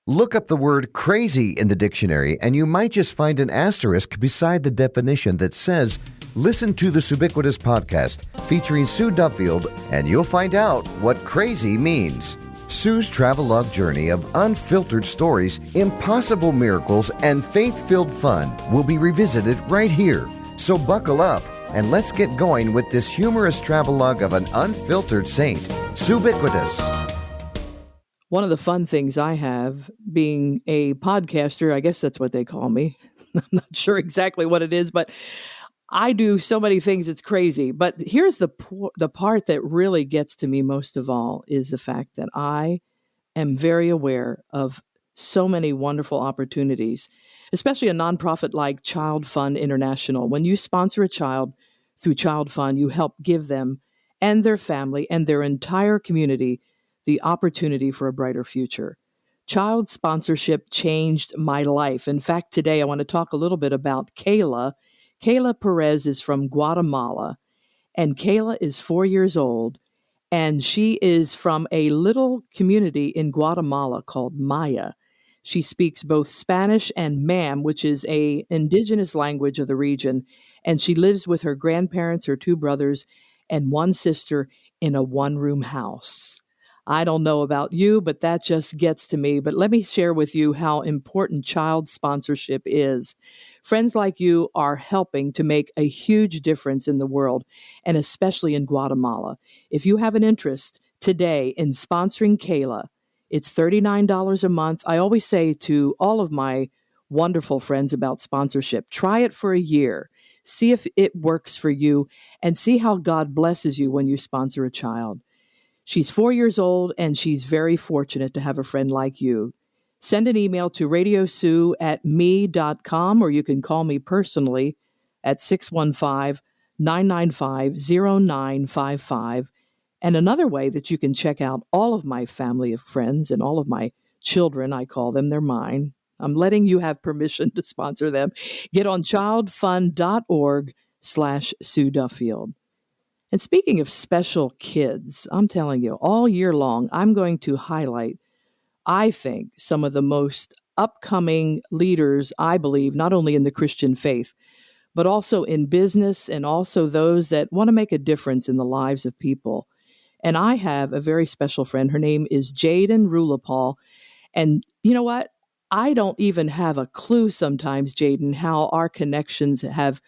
Look up the word crazy in the dictionary, and you might just find an asterisk beside the definition that says, listen to the Subiquitous podcast featuring Sue Duffield, and you'll find out what crazy means. Sue's travelogue journey of unfiltered stories, impossible miracles, and faith-filled fun will be revisited right here. So buckle up and let's get going with this humorous travelogue of an unfiltered saint, Subiquitous. One of the fun things I have being a podcaster, I guess that's what they call me. I'm not sure exactly what it is, but I do so many things, it's crazy. But here's the part that really gets to me most of all is the fact that I am very aware of so many wonderful opportunities, especially a nonprofit like Child Fund International. When you sponsor a child through Child Fund, you help give them and their family and their entire community the opportunity for a brighter future. Child sponsorship changed my life. In fact, today I want to talk a little bit about Kayla. Kayla Perez is from Guatemala, and Kayla is 4 years old, and she is from a little community in Guatemala called Maya. She speaks both Spanish and Mam, which is an indigenous language of the region, and she lives with her grandparents, her two brothers, and one sister in a one-room house. I don't know about you, but that just gets to me. But let me share with you how important child sponsorship is. Friends like you are helping to make a huge difference in the world, and especially in Guatemala. If you have an interest today in sponsoring Kayla, it's $39 a month. I always say to all of my wonderful friends about sponsorship, try it for a year. See if it works for you, and see how God blesses you when you sponsor a child. She's 4 years old, and she's very fortunate to have a friend like you. Send an email to radiosue@me.com, or you can call me personally at 615-995-0955. And another way that you can check out all of my family of friends and all of my children, I call them, they're mine. I'm letting you have permission to sponsor them. Get on childfund.org/Sue Duffield. And speaking of special kids, I'm telling you, all year long, I'm going to highlight, I think, some of the most upcoming leaders, I believe, not only in the Christian faith, but also in business, and also those that want to make a difference in the lives of people. And I have a very special friend. Her name is Jaydon Rulapaugh. And you know what? I don't even have a clue sometimes, Jaydon, how our connections have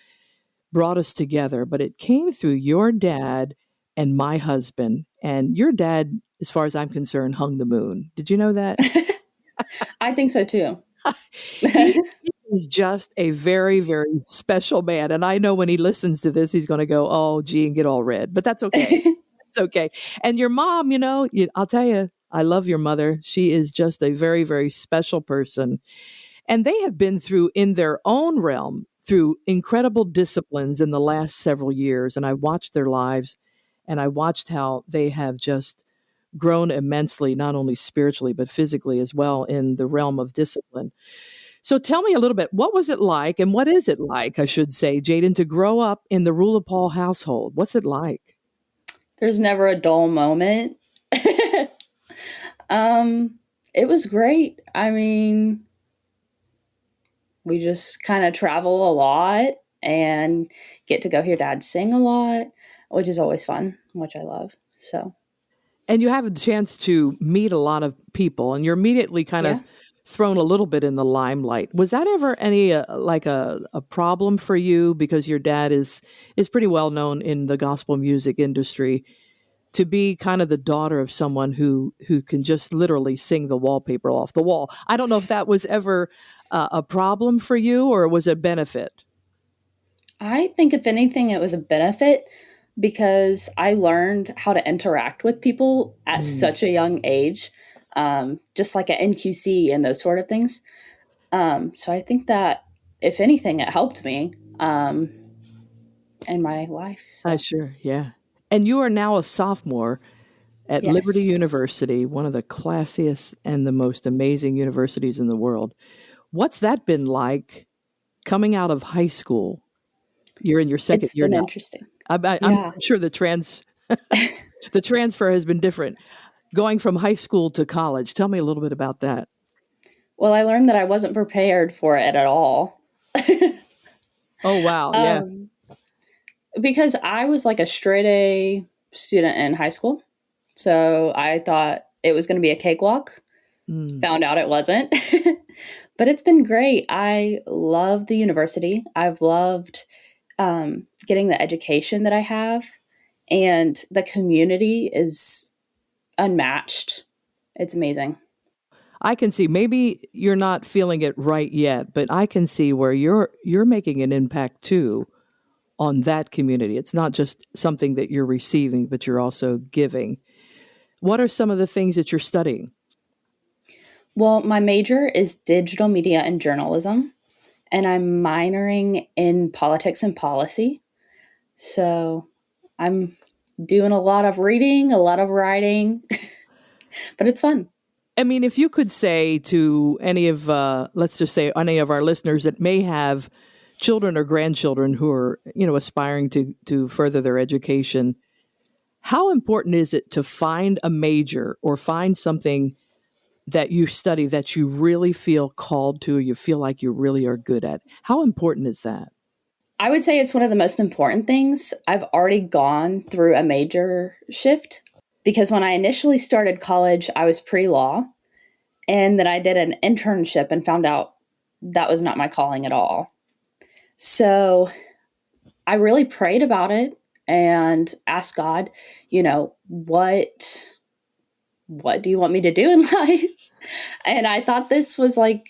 brought us together, but it came through your dad and my husband. And your dad, as far as I'm concerned, hung the moon. Did you know that? I think so too. He's just a very, very special man. And I know when he listens to this, he's going to go, oh, gee, and get all red. But that's okay. It's okay. And your mom, I'll tell you, I love your mother. She is just a very, very special person. And they have been through, in their own realm, through incredible disciplines in the last several years. And I watched their lives, and I watched how they have just grown immensely, not only spiritually, but physically as well in the realm of discipline. So tell me a little bit, what was it like, and what is it like, I should say, Jaydon, to grow up in the Rulapaugh household? What's it like? There's never a dull moment. It was great. I mean, we just kind of travel a lot and get to go hear Dad sing a lot, which is always fun, which I love. So, and you have a chance to meet a lot of people, and you're immediately kind of thrown a little bit in the limelight. Was that ever any like a problem for you, because your dad is pretty well known in the gospel music industry, to be kind of the daughter of someone who can just literally sing the wallpaper off the wall? I don't know if that was ever a problem for you, or was it a benefit? I think if anything, it was a benefit, because I learned how to interact with people at such a young age, just like at NQC and those sort of things. So I think that, if anything, it helped me in my life. So. Sure, yeah. And you are now a sophomore at Liberty University, one of the classiest and the most amazing universities in the world. What's that been like coming out of high school? You're in your second year now. It's been interesting. I'm sure the transfer has been different. Going from high school to college. Tell me a little bit about that. Well, I learned that I wasn't prepared for it at all. Oh, wow. Yeah. Because I was like a straight A student in high school. So I thought it was going to be a cakewalk. Found out it wasn't. But it's been great. I love the university. I've loved getting the education that I have. And the community is unmatched. It's amazing. I can see maybe you're not feeling it right yet, but I can see where you're making an impact too on that community. It's not just something that you're receiving, but you're also giving. What are some of the things that you're studying? Well, my major is digital media and journalism, and I'm minoring in politics and policy. So I'm doing a lot of reading, a lot of writing, but it's fun. I mean, if you could say to any of, let's just say, any of our listeners that may have children or grandchildren who are, aspiring to further their education, how important is it to find a major or find something that you study that you really feel called to, or you feel like you really are good at? How important is that? I would say it's one of the most important things. I've already gone through a major shift because when I initially started college, I was pre-law, and then I did an internship and found out that was not my calling at all. So I really prayed about it and asked God, what do you want me to do in life? And I thought this was like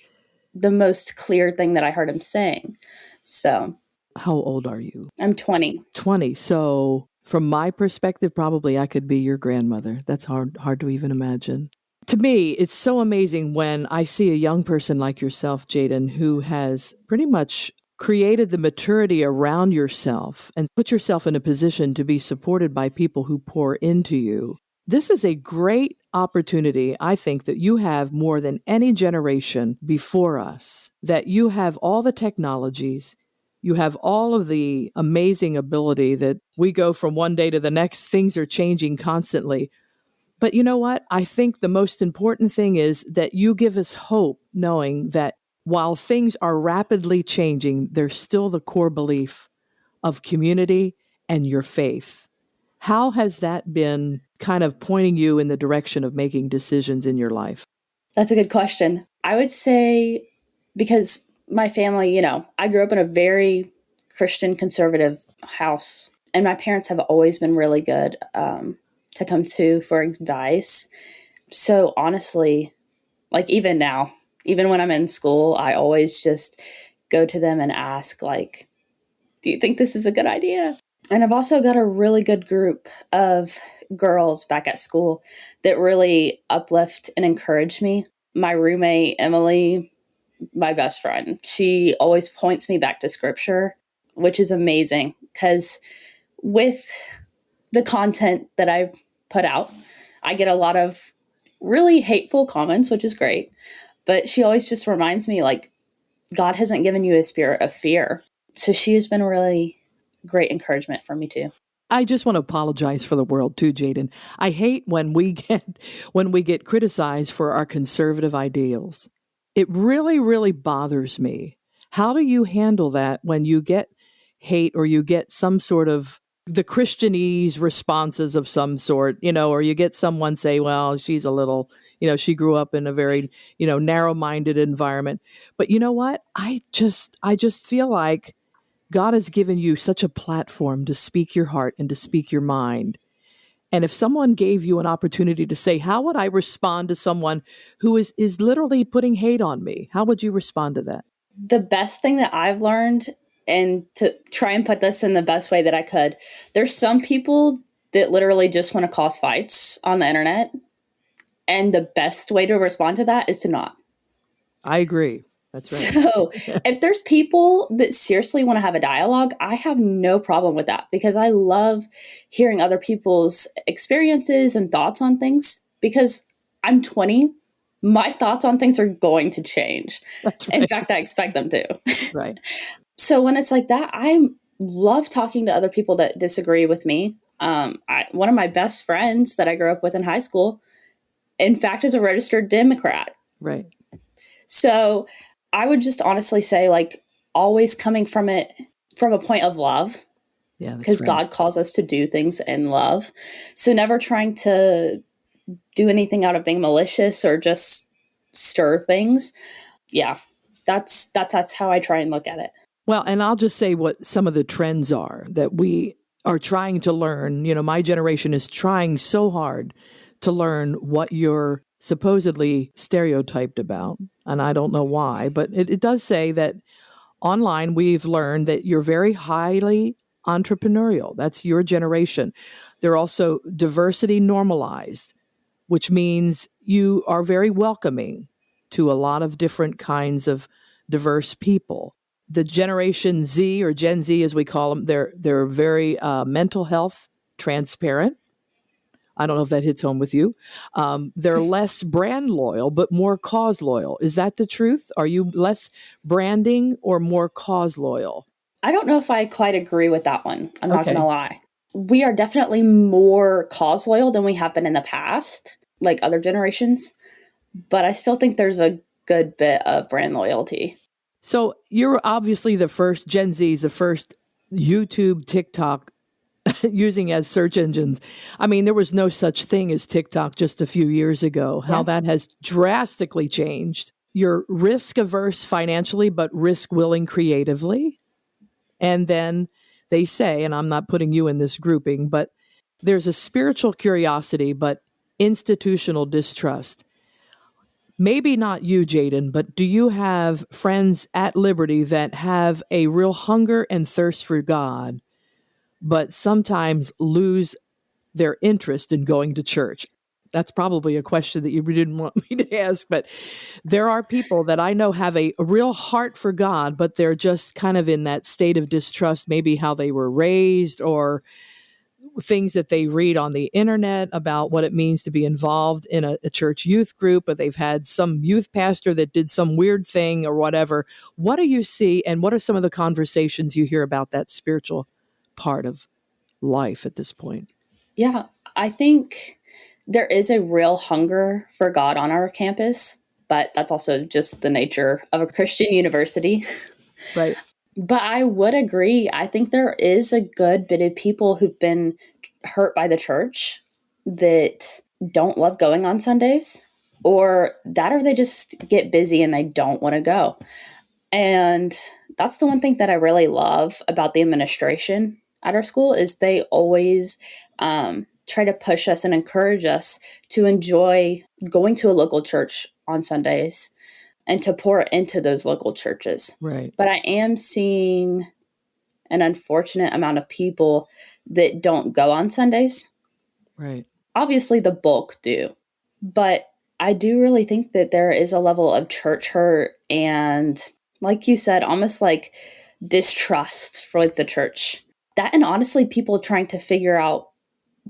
the most clear thing that I heard him saying. So, how old are you? I'm 20. 20. So from my perspective, probably I could be your grandmother. That's hard to even imagine. To me, it's so amazing when I see a young person like yourself, Jaydon, who has pretty much created the maturity around yourself and put yourself in a position to be supported by people who pour into you. This is a great opportunity, I think, that you have more than any generation before us, that you have all the technologies, you have all of the amazing ability that we go from one day to the next. Things are changing constantly. But you know what? I think the most important thing is that you give us hope, knowing that while things are rapidly changing, there's still the core belief of community and your faith. How has that been kind of pointing you in the direction of making decisions in your life? That's a good question. I would say because my family, I grew up in a very Christian conservative house, and my parents have always been really good to come to for advice. So honestly, like even now, even when I'm in school, I always just go to them and ask, like, do you think this is a good idea? And I've also got a really good group of girls back at school that really uplift and encourage me. My roommate, Emily, my best friend, she always points me back to scripture, which is amazing because with the content that I put out, I get a lot of really hateful comments, which is great. But she always just reminds me, like, God hasn't given you a spirit of fear. So she has been really great encouragement for me too. I just want to apologize for the world too, Jaydon. I hate when we get criticized for our conservative ideals. It really, really bothers me. How do you handle that when you get hate or you get some sort of the Christianese responses of some sort, or you get someone say, well, she's a little, she grew up in a very, narrow-minded environment. But you know what? I just feel like God has given you such a platform to speak your heart and to speak your mind. And if someone gave you an opportunity to say, how would I respond to someone who is literally putting hate on me? How would you respond to that? The best thing that I've learned, and to try and put this in the best way that I could, there's some people that literally just want to cause fights on the internet. And the best way to respond to that is to not. I agree. That's right. So if there's people that seriously want to have a dialogue, I have no problem with that because I love hearing other people's experiences and thoughts on things because I'm 20. My thoughts on things are going to change. That's right. In fact, I expect them to. Right. So when it's like that, I love talking to other people that disagree with me. One of my best friends that I grew up with in high school, in fact, is a registered Democrat. Right. So I would just honestly say, like, always coming from it from a point of love, Yeah, that's because right. God calls us to do things in love. So never trying to do anything out of being malicious or just stir things. Yeah, that's how I try and look at it. Well, and I'll just say what some of the trends are that we are trying to learn. You know, my generation is trying so hard to learn what you're supposedly stereotyped about. And I don't know why, but it does say that online we've learned that you're very highly entrepreneurial. That's your generation. They're also diversity normalized, which means you are very welcoming to a lot of different kinds of diverse people. The Generation Z, or Gen Z as we call them, they're very mental health transparent. I don't know if that hits home with you. They're less brand loyal, but more cause loyal. Is that the truth? Are you less branding or more cause loyal? I don't know if I quite agree with that one. I'm not going to Okay. lie. We are definitely more cause loyal than we have been in the past, like other generations. But I still think there's a good bit of brand loyalty. So you're obviously the first Gen Z's, the first YouTube, TikTok using as search engines. I mean, there was no such thing as TikTok just a few years ago. How Yeah. that has drastically changed. You're risk averse financially, but risk willing creatively. And then they say, and I'm not putting you in this grouping, but there's a spiritual curiosity, but institutional distrust. Maybe not you, Jaydon, but do you have friends at Liberty that have a real hunger and thirst for God, but sometimes lose their interest in going to church? That's probably a question that you didn't want me to ask, but there are people that I know have a real heart for God, but they're just kind of in that state of distrust, maybe how they were raised or things that they read on the internet about what it means to be involved in a church youth group, or they've had some youth pastor that did some weird thing or whatever. What do you see, and what are some of the conversations you hear about that spiritual part of life at this point? Yeah, I think there is a real hunger for God on our campus, but that's also just the nature of a Christian university. Right. But I would agree. I think there is a good bit of people who've been hurt by the church that don't love going on Sundays, or they just get busy and they don't want to go. And that's the one thing that I really love about the administration at our school is they always try to push us and encourage us to enjoy going to a local church on Sundays and to pour into those local churches. Right. But I am seeing an unfortunate amount of people that don't go on Sundays. Right. Obviously, the bulk do. But I do really think that there is a level of church hurt and, like you said, almost like distrust for like the church. That, and honestly, people trying to figure out,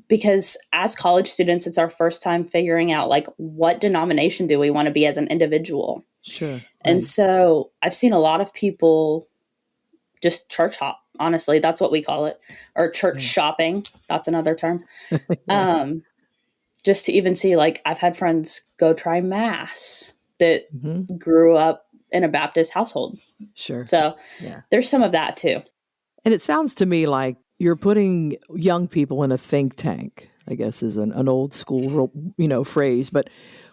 because as college students, it's our first time figuring out like what denomination do we want to be as an individual. Sure. And Right. so I've seen a lot of people just church hop. Honestly, that's what we call it, or church shopping. That's another term. Just to even see, like, I've had friends go try mass that grew up in a Baptist household. Sure. So Yeah. there's some of that too. And it sounds to me like you're putting young people in a think tank, I guess is an old school, phrase, but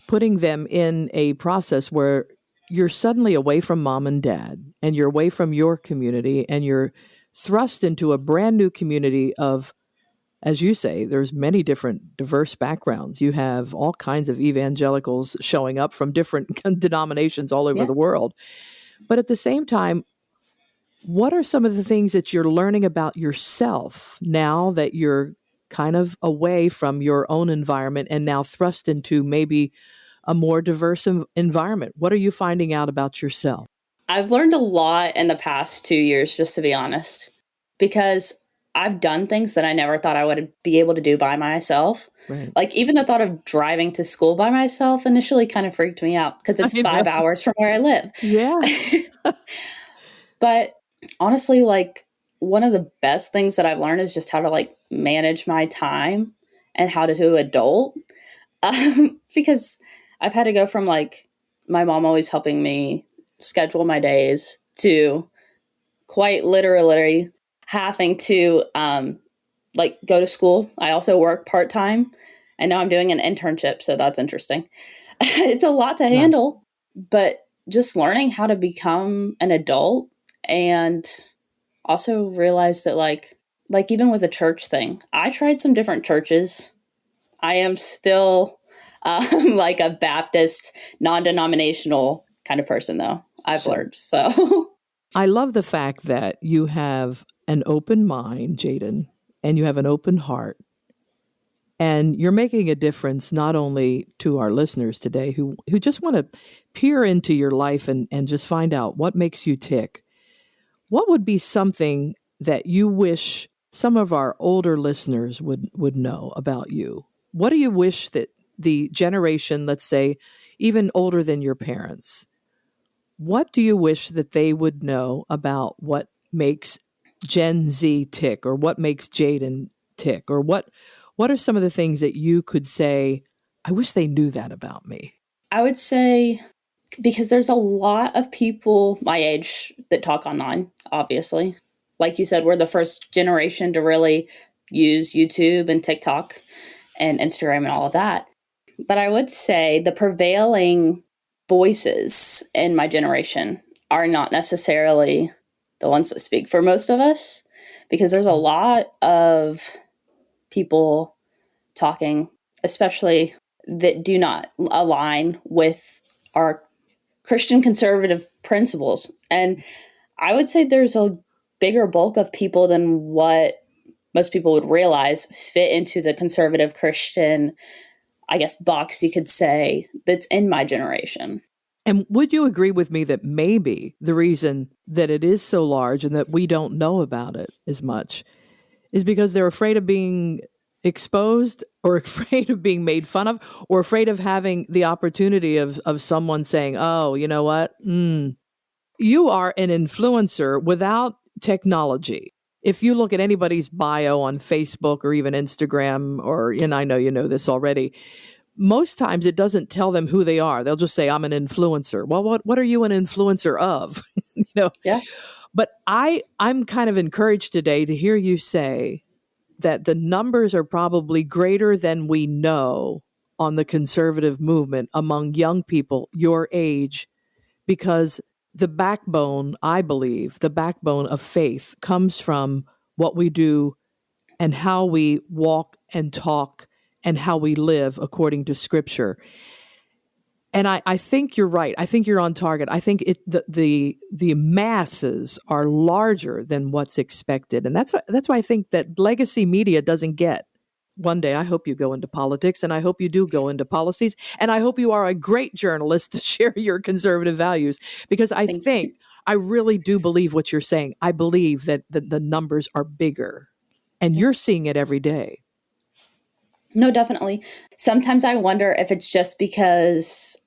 putting them in a process where you're suddenly away from mom and dad and you're away from your community and you're thrust into a brand new community of, as you say, there's many different diverse backgrounds. You have all kinds of evangelicals showing up from different denominations all over Yeah. the world. But at the same time, what are some of the things that you're learning about yourself now that you're kind of away from your own environment and now thrust into maybe a more diverse environment? What are you finding out about yourself? I've learned a lot in the past 2 years, just to be honest, because I've done things that I never thought I would be able to do by myself. Right. Like, even the thought of driving to school by myself initially kind of freaked me out because it's I 5 know. hours from where I live. Yeah. But honestly, like, one of the best things that I've learned is just how to like manage my time and how to do adult. Because I've had to go from like my mom always helping me schedule my days to quite literally having to like go to school. I also work part-time, and now I'm doing an internship, so that's interesting. It's a lot to handle, but just learning how to become an adult, and also realize that like even with the church thing, I tried some different churches. I am still like a Baptist, non-denominational kind of person, though. I've learned. So I love the fact that you have an open mind, Jaydon, and you have an open heart. And you're making a difference not only to our listeners today who just want to peer into your life and just find out what makes you tick. What would be something that you wish some of our older listeners would know about you? What do you wish that the generation, let's say, even older than your parents, what do you wish that they would know about what makes Gen Z tick, or what makes Jaydon tick, or what are some of the things that you could say, I wish they knew that about me? I would say, because there's a lot of people my age that talk online, obviously. Like you said, we're the first generation to really use YouTube and TikTok and Instagram and all of that. But I would say the prevailing voices in my generation are not necessarily the ones that speak for most of us, because there's a lot of people talking, especially that do not align with our Christian conservative principles. And I would say there's a bigger bulk of people than what most people would realize fit into the conservative Christian, I guess, box you could say, that's in my generation. And would you agree with me that maybe the reason that it is so large and that we don't know about it as much is because they're afraid of being exposed, or afraid of being made fun of, or afraid of having the opportunity of someone saying, oh, you know what? You are an influencer without technology. If you look at anybody's bio on Facebook or even Instagram, and I know you know this already, most times it doesn't tell them who they are. They'll just say, I'm an influencer. Well, what are you an influencer of? Yeah. But I'm kind of encouraged today to hear you say that the numbers are probably greater than we know on the conservative movement among young people your age, because the backbone, I believe, the backbone of faith comes from what we do and how we walk and talk and how we live according to Scripture. And I think you're right. I think you're on target. I think the masses are larger than what's expected, and that's why I think that legacy media doesn't get. One day, I hope you go into politics, and I hope you do go into policies, and I hope you are a great journalist to share your conservative values, because I really do believe what you're saying. I believe that the numbers are bigger, and you're seeing it every day. No, definitely. Sometimes I wonder if it's just because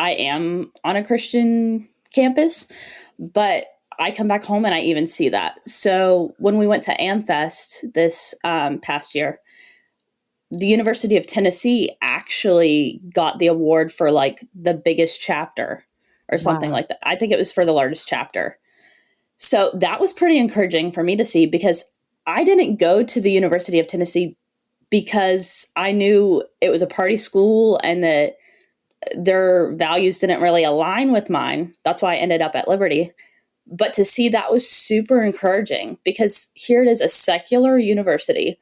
I am on a Christian campus, but I come back home and I even see that. So when we went to AmFest this past year, the University of Tennessee actually got the award for like the biggest chapter or something like that. I think it was for the largest chapter. So that was pretty encouraging for me to see, because I didn't go to the University of Tennessee because I knew it was a party school and that their values didn't really align with mine. That's why I ended up at Liberty. But to see that was super encouraging, because here it is, a secular university,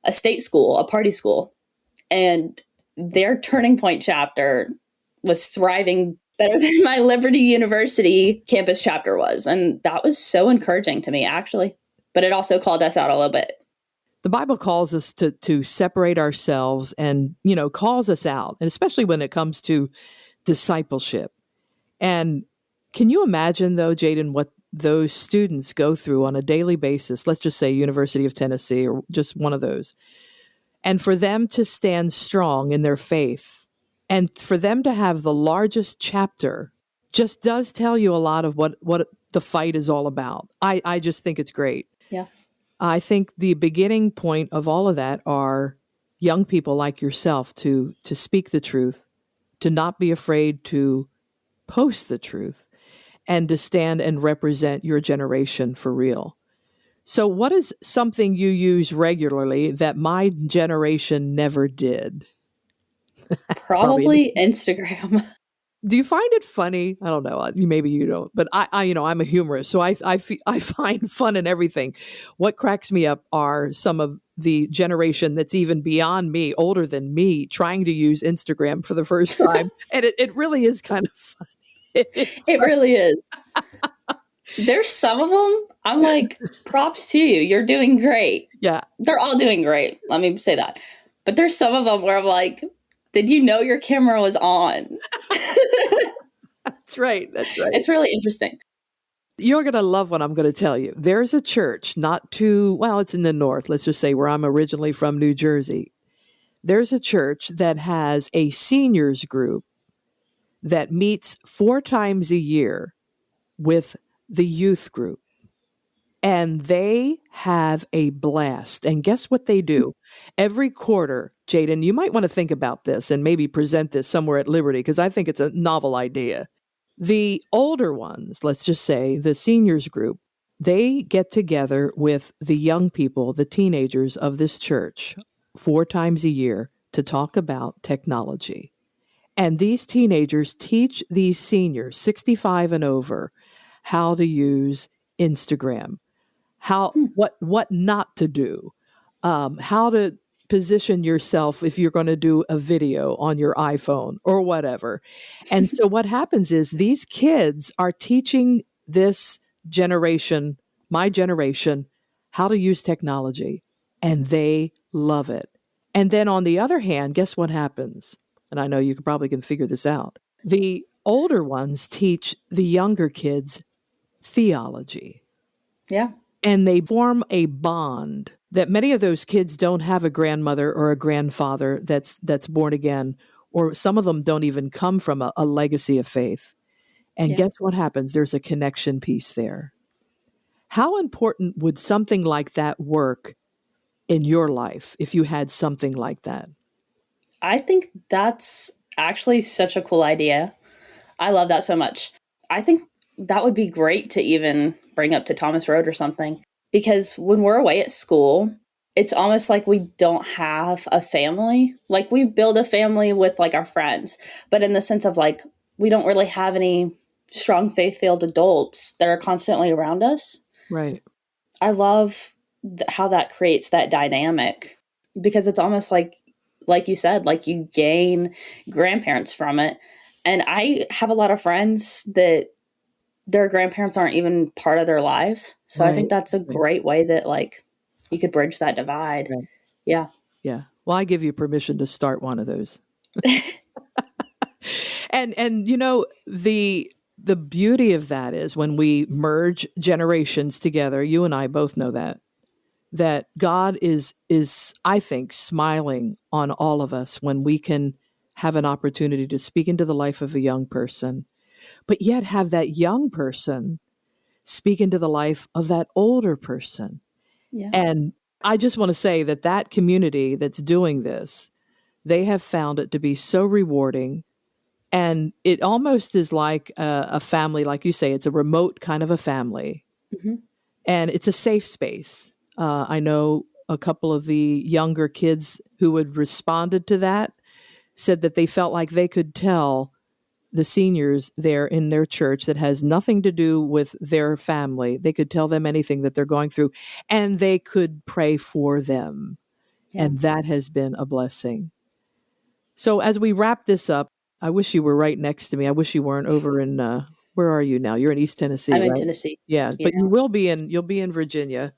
a state school, a party school, and their Turning Point chapter was thriving better than my Liberty University campus chapter was. And that was so encouraging to me, actually. But it also called us out a little bit. The Bible calls us to separate ourselves and, calls us out, and especially when it comes to discipleship. And can you imagine, though, Jaydon, what those students go through on a daily basis? Let's just say University of Tennessee or just one of those. And for them to stand strong in their faith and for them to have the largest chapter just does tell you a lot of what the fight is all about. I just think it's great. Yeah. I think the beginning point of all of that are young people like yourself to speak the truth, to not be afraid to post the truth and to stand and represent your generation for real. So, what is something you use regularly that my generation never did? Probably. Probably Instagram. Do you find it funny? I don't know. Maybe you don't, but I'm a humorist, so I find fun in everything. What cracks me up are some of the generation that's even beyond me, older than me, trying to use Instagram for the first time, and it really is kind of funny. It really is. There's some of them, I'm like, props to you. You're doing great. Yeah. They're all doing great. Let me say that. But there's some of them where I'm like, did you know your camera was on? That's right. That's right. It's really interesting. You're going to love what I'm going to tell you. There's a church it's in the north, let's just say, where I'm originally from, New Jersey. There's a church that has a seniors group that meets 4 times a year with the youth group. And they have a blast. And guess what they do? Every quarter, Jaydon, you might want to think about this and maybe present this somewhere at Liberty, because I think it's a novel idea. The older ones, let's just say the seniors group, they get together with the young people, the teenagers of this church, 4 times a year to talk about technology. And these teenagers teach these seniors, 65 and over, how to use Instagram, what not to do, how to position yourself if you're going to do a video on your iPhone or whatever. And so what happens is these kids are teaching this generation, my generation, how to use technology, and they love it. And then on the other hand, guess what happens? And I know you probably can figure this out. The older ones teach the younger kids theology. Yeah. And they form a bond that many of those kids don't have a grandmother or a grandfather that's born again, or some of them don't even come from a legacy of faith. And guess what happens? There's a connection piece there. How important would something like that work in your life if you had something like that? I think that's actually such a cool idea. I love that so much. I think that would be great to even bring up to Thomas Road or something, because when we're away at school, it's almost like we don't have a family. Like we build a family with like our friends, but in the sense of like, we don't really have any strong faith-filled adults that are constantly around us. Right. I love how that creates that dynamic, because it's almost like you said, like you gain grandparents from it. And I have a lot of friends that their grandparents aren't even part of their lives. So I think that's a great way that like you could bridge that divide. Right. Yeah. Yeah. Well, I give you permission to start one of those. And you know, the beauty of that is when we merge generations together, you and I both know that God is I think smiling on all of us when we can have an opportunity to speak into the life of a young person, but yet have that young person speak into the life of that older person. Yeah. And I just want to say that community that's doing this, they have found it to be so rewarding. And it almost is like a family, like you say, it's a remote kind of a family. Mm-hmm. And it's a safe space. I know a couple of the younger kids who had responded to that said that they felt like they could tell the seniors there in their church that has nothing to do with their family. They could tell them anything that they're going through, and they could pray for them. Yeah. And that has been a blessing. So as we wrap this up, I wish you were right next to me. I wish you weren't over in, where are you now? You're in East Tennessee, I'm in right? Tennessee. Yeah, but you'll be in Virginia.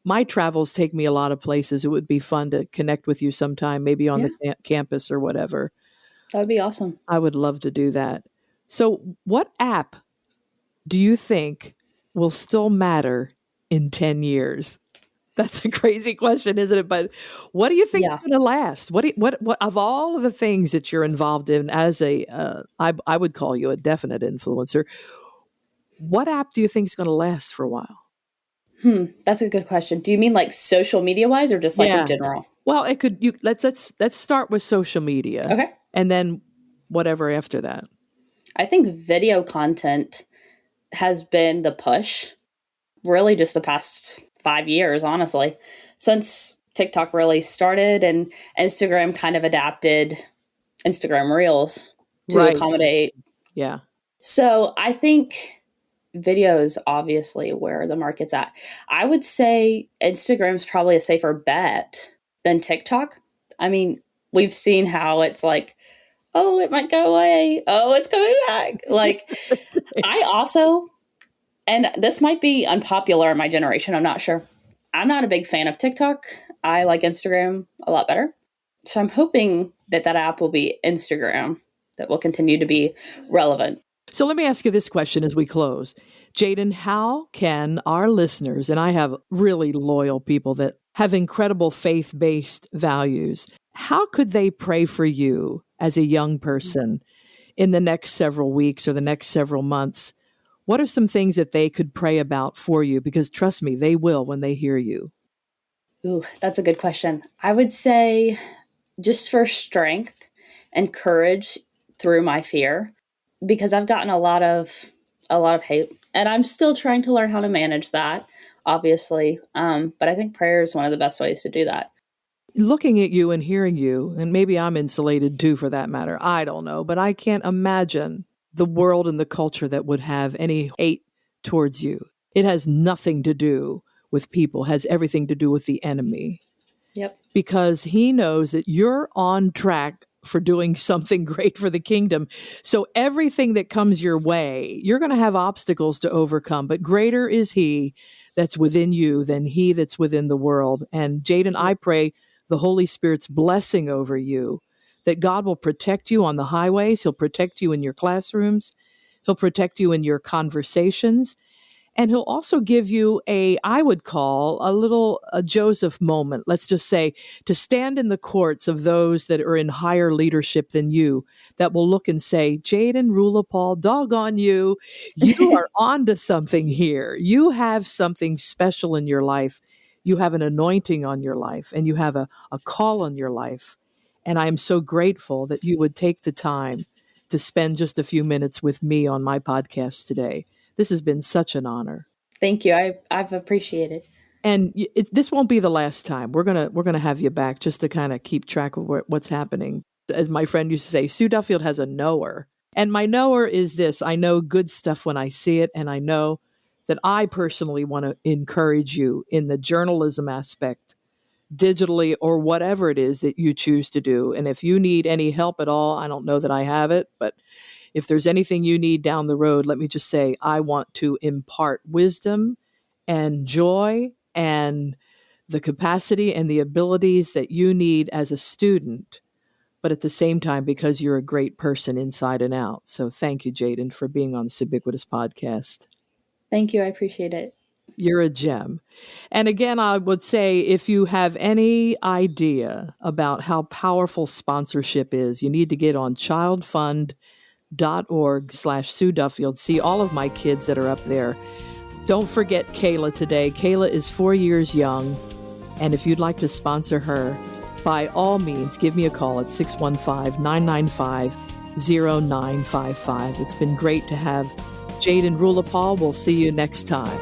My travels take me a lot of places. It would be fun to connect with you sometime, maybe on the campus or whatever. That would be awesome. I would love to do that. So what app do you think will still matter in 10 years? That's a crazy question, isn't it? But what do you think is going to last? What of all of the things that you're involved in as I would call you a definite influencer, what app do you think is going to last for a while? That's a good question. Do you mean like social media wise or just like in general? Well, it could. Let's start with social media. Okay. And then whatever after that. I think video content has been the push really just the past 5 years, honestly, since TikTok really started and Instagram kind of adapted Instagram Reels to Right. accommodate. Yeah. So I think video is obviously where the market's at. I would say Instagram's probably a safer bet than TikTok. I mean, we've seen how it's like, oh, it might go away. Oh, it's coming back. Like, I also, and this might be unpopular in my generation, I'm not sure. I'm not a big fan of TikTok. I like Instagram a lot better. So I'm hoping that that app will be Instagram, that will continue to be relevant. So let me ask you this question as we close. Jaydon, how can our listeners, and I have really loyal people that have incredible faith-based values, how could they pray for you as a young person in the next several weeks or the next several months? What are some things that they could pray about for you? Because trust me, they will when they hear you. Ooh, that's a good question. I would say just for strength and courage through my fear, because I've gotten a lot of hate, and I'm still trying to learn how to manage that, obviously. But I think prayer is one of the best ways to do that. Looking at you and hearing you, and maybe I'm insulated too for that matter, I don't know, but I can't imagine the world and the culture that would have any hate towards you. It has nothing to do with people, has everything to do with the enemy. Yep. Because he knows that you're on track for doing something great for the kingdom. So everything that comes your way, you're going to have obstacles to overcome, but greater is he that's within you than he that's within the world. And Jaydon, I pray the Holy Spirit's blessing over you, that God will protect you on the highways. He'll protect you in your classrooms. He'll protect you in your conversations. And he'll also give you I would call a Joseph moment, let's just say, to stand in the courts of those that are in higher leadership than you, that will look and say, Jaydon Rulapaugh, doggone you, you are onto something here. You have something special in your life. You have an anointing on your life, and you have a call on your life. And I am so grateful that you would take the time to spend just a few minutes with me on my podcast today. This has been such an honor. Thank you. I've appreciated. And this won't be the last time. We're gonna have you back just to kind of keep track of what's happening. As my friend used to say, Sue Duffield has a knower. And my knower is this: I know good stuff when I see it, and I know that I personally want to encourage you in the journalism aspect, digitally or whatever it is that you choose to do. And if you need any help at all, I don't know that I have it, but if there's anything you need down the road, let me just say, I want to impart wisdom and joy and the capacity and the abilities that you need as a student, but at the same time, because you're a great person inside and out. So thank you, Jaydon, for being on the Subiquitous podcast. Thank you. I appreciate it. You're a gem. And again, I would say, if you have any idea about how powerful sponsorship is, you need to get on childfund.org/Sue Duffield. See all of my kids that are up there. Don't forget Kayla today. Kayla is 4 years young. And if you'd like to sponsor her, by all means, give me a call at 615-995-0955. It's been great to have Jaydon Rulapaugh. We'll see you next time.